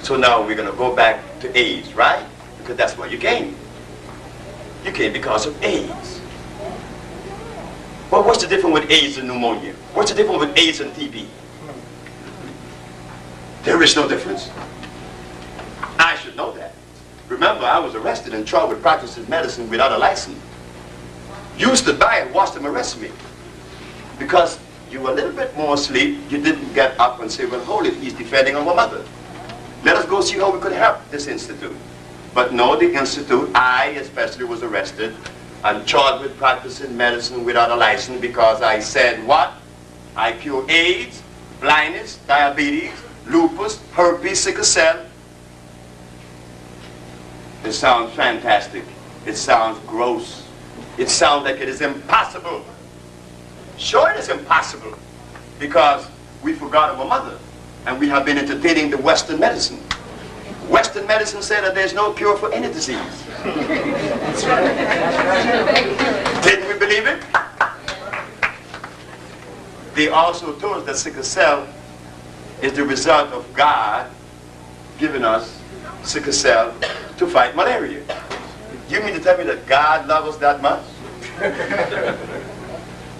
So now we're going to go back to AIDS, right? Because that's why you came. You came because of AIDS. Well, what's the difference with AIDS and pneumonia? What's the difference with AIDS and TB? There is no difference. I should know that. Remember, I was arrested and charged with practicing medicine without a license. You stood by and watched them arrest me. Because you were a little bit more asleep, you didn't get up and say, well, hold it, he's defending our mother. Let us go see how we could help this institute. But no, the institute, I especially was arrested and charged with practicing medicine without a license because I said what? I cure AIDS, blindness, diabetes, lupus, herpes, sickle cell. It sounds fantastic. It sounds gross. It sounds like it is impossible. Sure, it is impossible because we forgot our mother and we have been entertaining the Western medicine. Western medicine said that there's no cure for any disease. Didn't we believe it? They also told us that sickle cell is the result of God giving us sickle cell to fight malaria. You mean to tell me that God loves us that much?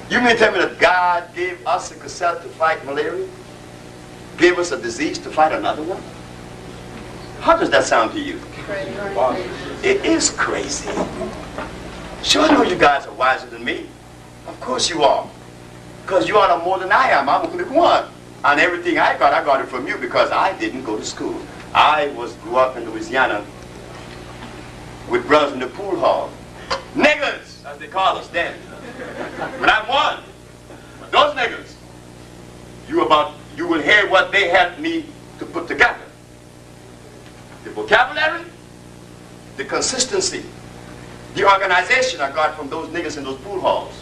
You mean to tell me that God gave us sickle cell to fight malaria? Gave us a disease to fight another one? How does that sound to you? It is crazy. Sure, I know you guys are wiser than me. Of course you are. Because you are more than I am. I'm only one. And everything I got it from you because I didn't go to school. I grew up in Louisiana with brothers in the pool hall. Niggers, as they call us then. But I'm one. But those niggers, you will hear what they helped me to put together. The vocabulary, the consistency, the organization I got from those niggas in those pool halls.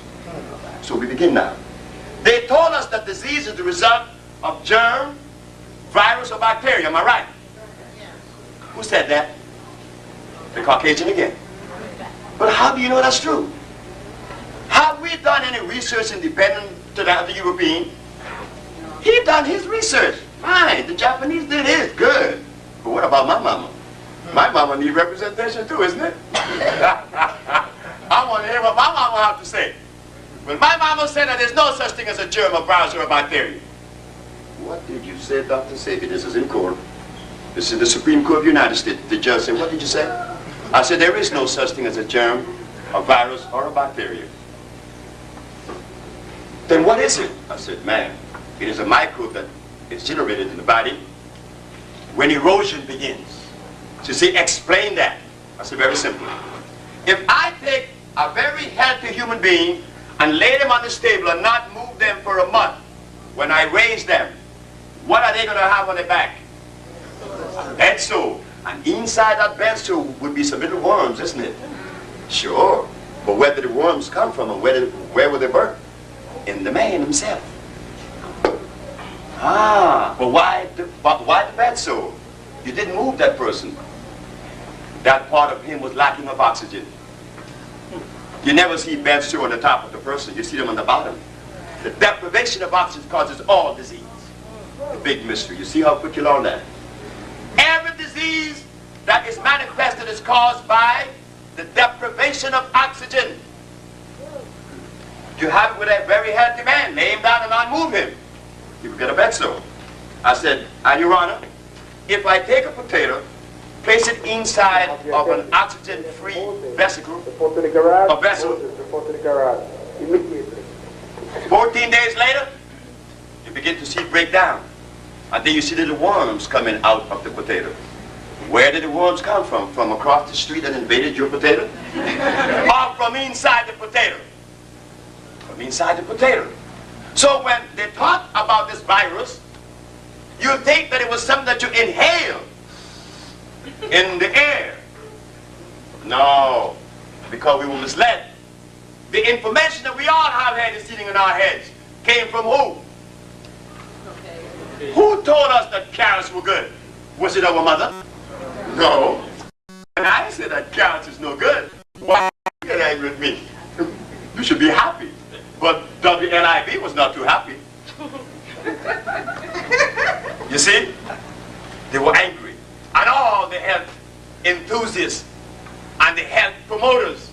So we begin now. They told us that disease is the result of germ, virus, or bacteria. Am I right? Who said that? The Caucasian again. But how do you know that's true? Have we done any research independent to that of the European? He done his research. Fine. The Japanese did his. Good. But what about my mama? My mama needs representation too, isn't it? I want to hear what my mama have to say. Well, my mama said that there's no such thing as a germ, a virus, or a bacteria. What did you say, Dr. Sebi? This is in court. This is the Supreme Court of the United States. The judge said, what did you say? I said, there is no such thing as a germ, a virus, or a bacteria. Then what is it? I said, man, it is a microbe that is generated in the body when erosion begins. So you see, explain that. I said, very simple. If I take a very healthy human being and lay them on this table and not move them for a month, when I raise them, what are they going to have on their back? A bed sore. And inside that bed sore would be some little worms, isn't it? Sure. But where did the worms come from and where were they birthed? In the man himself. Ah, but why the bed sore? You didn't move that person. That part of him was lacking of oxygen. You never see bed sore on the top of the person. You see them on the bottom. The deprivation of oxygen causes all disease. The big mystery. You see how quick you learn that? Every disease that is manifested is caused by the deprivation of oxygen. You have it with a very healthy man. Lay him down and not move him. You will get a bed sore. I said, and Your Honor, if I take a potato, place it inside of an oxygen-free vesicle, a vessel, 14 days later, you begin to see it break down. And then you see little worms coming out of the potato. Where did the worms come from? From across the street and invaded your potato? Or from inside the potato? From inside the potato. So when they talk about this virus, you think that it was something that you inhale in the air. No, because we were misled. The information that we all have had is sitting in our heads came from who? Who told us that carrots were good? Was it our mother? No. And I said that carrots is no good. Why you get angry with me? You should be happy. But WNIB was not too happy. You see? They were angry. the health enthusiasts and the health promoters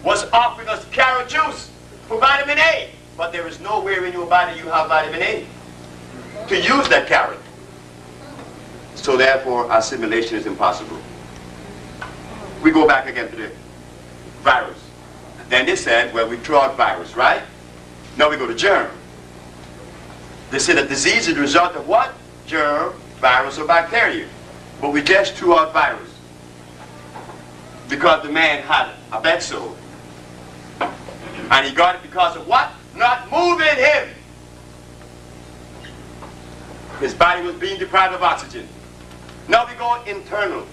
was offering us carrot juice for vitamin A. But there is nowhere in your body you have vitamin A to use that carrot. So therefore, assimilation is impossible. We go back again to the virus. Then they said, well, we threw out virus, right? Now we go to germ. They said that disease is the result of what? Germ, virus, or bacteria. But we just threw out virus because the man had a bed sore. And he got it because of what? Not moving him. His body was being deprived of oxygen. Now we go internal.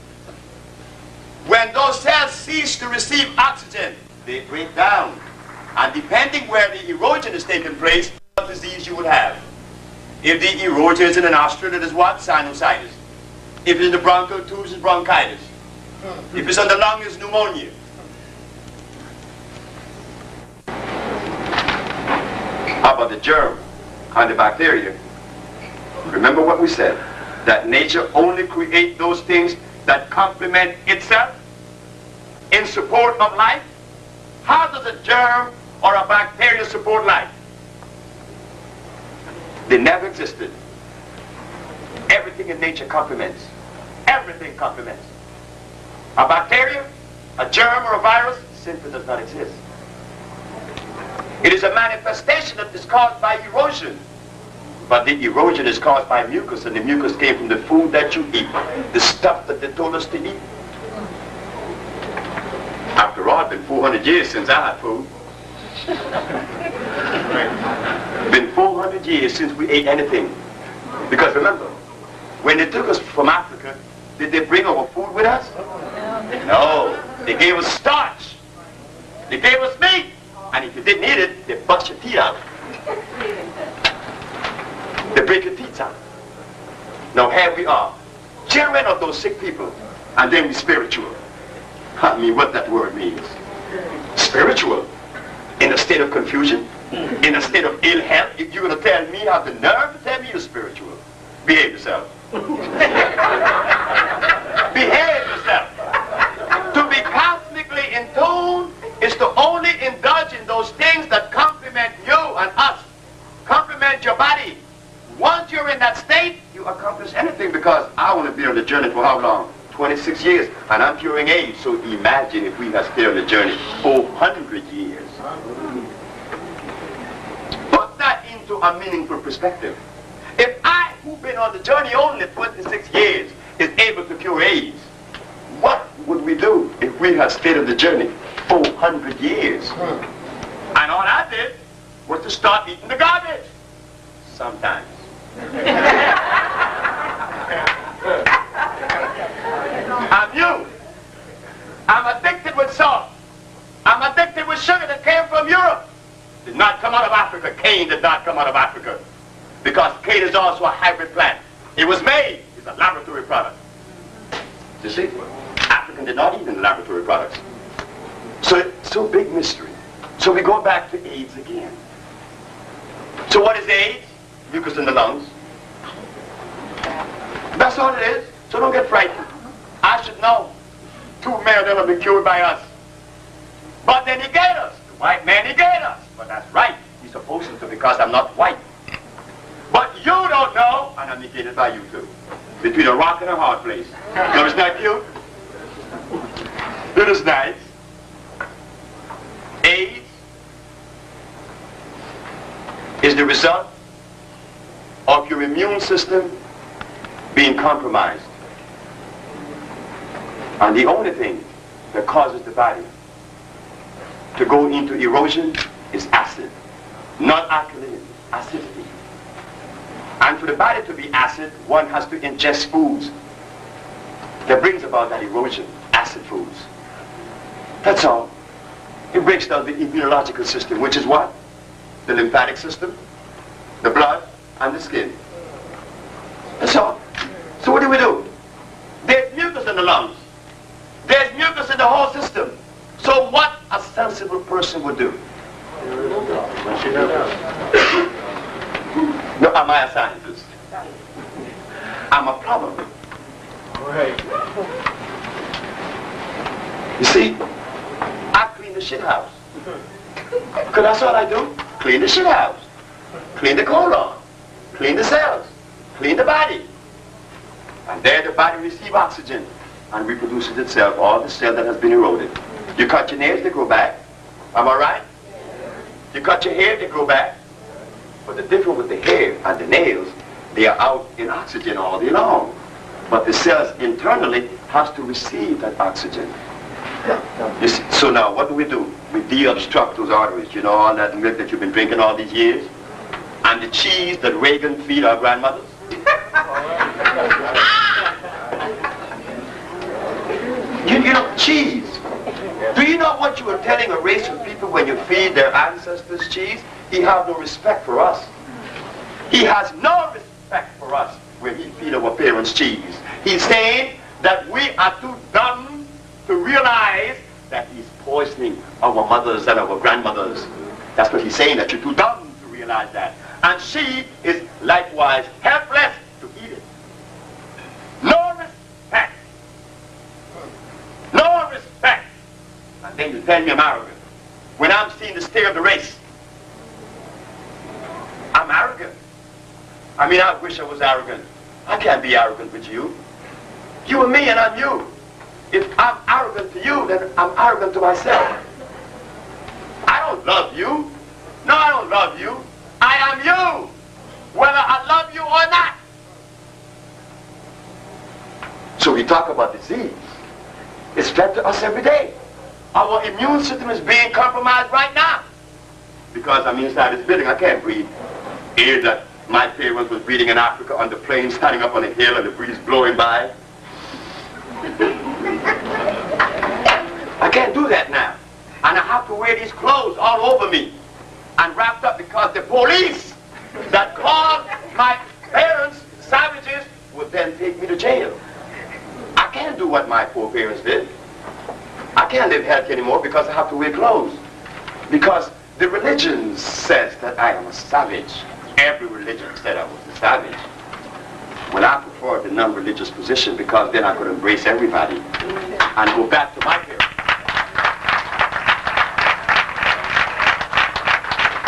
When those cells cease to receive oxygen, they break down. And depending where the erosion is taking place, what disease you would have. If the erosion is in the nostril, it is what? Sinusitis. If it's in the bronchial tubes, it's bronchitis. If it's on the lung, it's pneumonia. How about the germ and the bacteria? Remember what we said, that nature only creates those things that complement itself in support of life. How does a germ or a bacteria support life? They never existed. Everything in nature complements. Everything complements. A bacteria, a germ, or a virus simply does not exist. It is a manifestation that is caused by erosion. But the erosion is caused by mucus, and the mucus came from the food that you eat, the stuff that they told us to eat. After all, it's been 400 years since I had food. Been 400 years since we ate anything. Because remember, when they took us from Africa, did they bring our food with us? No. They gave us starch. They gave us meat. And if you didn't eat it, they bust your teeth out. They break your teeth out. Now here we are, children of those sick people, and then we spiritual. I mean, what that word means. Spiritual. In a state of confusion, in a state of ill health. If you're going to tell me, have the nerve to tell me you're spiritual. Behave yourself. Behave yourself. To be cosmically in tune is to only indulge in those things that complement you and us. Complement your body. Once you're in that state, you accomplish anything, because I want to be on the journey for how long? 26 years, and I'm curing AIDS. So imagine if we had stayed on the journey 400 years. Put that into a meaningful perspective. If I, who've been on the journey only 26 years, is able to cure AIDS, what would we do if we had stayed on the journey 400 years? And all I did was to start eating the garbage. Sometimes. I'm you. I'm addicted with salt. I'm addicted with sugar that came from Europe. Did not come out of Africa. Cane did not come out of Africa. Because cane is also a hybrid plant. It was made. It's a laboratory product. You see? African did not eat in the laboratory products. So it's so big mystery. So we go back to AIDS again. So what is AIDS? Mucus in the lungs. That's all it is. So don't get frightened. I should know. 2 men of them have been cured by us. But they negate us. The white man negate us. But that's right. He's supposed to, because I'm not white. But you don't know, and I'm negated by you too. Between a rock and a hard place. No, it's not cute. It is nice. AIDS is the result of your immune system being compromised. And the only thing that causes the body to go into erosion is acid. Not alkaline, acidity. And for the body to be acid, one has to ingest foods that brings about that erosion, acid foods. That's all. It breaks down the immunological system, which is what? The lymphatic system, the blood, and the skin. That's all. So what do we do? There's mucus in the lungs. There's mucus in the whole system. So what a sensible person would do? No, am I a scientist? I'm a plumber. You see, I clean the shit house. Because that's all I do. Clean the shit house. Clean the colon. Clean the cells. Clean the body. And there the body receives oxygen and reproduces itself, all the cell that has been eroded. You cut your nails, they grow back. Am I right? You cut your hair, they grow back. But the difference with the hair and the nails, they are out in oxygen all day long. But the cells internally has to receive that oxygen. You see, so now what do? We de-obstruct those arteries. You know, all that milk that you've been drinking all these years? And the cheese that Reagan feed our grandmothers? You know, cheese. Do you know what you were telling a race of people when you feed their ancestors cheese? He has no respect for us. He has no respect for us when he feed our parents cheese. He's saying that we are too dumb to realize that he's poisoning our mothers and our grandmothers. That's what he's saying, that you're too dumb to realize that. And she is likewise helpless to eat it. No respect. No respect. And then you tell me I'm arrogant. When I'm seeing the state of the race, I'm arrogant. I mean, I wish I was arrogant. I can't be arrogant with you. You and me and I'm you. If I'm arrogant to you, then I'm arrogant to myself. I don't love you. No, I don't love you. I am you, whether I love you or not. So we talk about disease. It's fed to us every day. Our immune system is being compromised right now. Because I'm inside this building, I can't breathe air that my parents was breathing in Africa on the plane, standing up on a hill and the breeze blowing by. I can't do that now. And I have to wear these clothes all over me and wrapped up because the police that called my parents savages would then take me to jail. I can't do what my poor parents did. I can't live healthy anymore because I have to wear clothes. Because the religion says that I am a savage. Every religion said I was a savage. Well, I prefer the non-religious position because then I could embrace everybody and go back to my parents.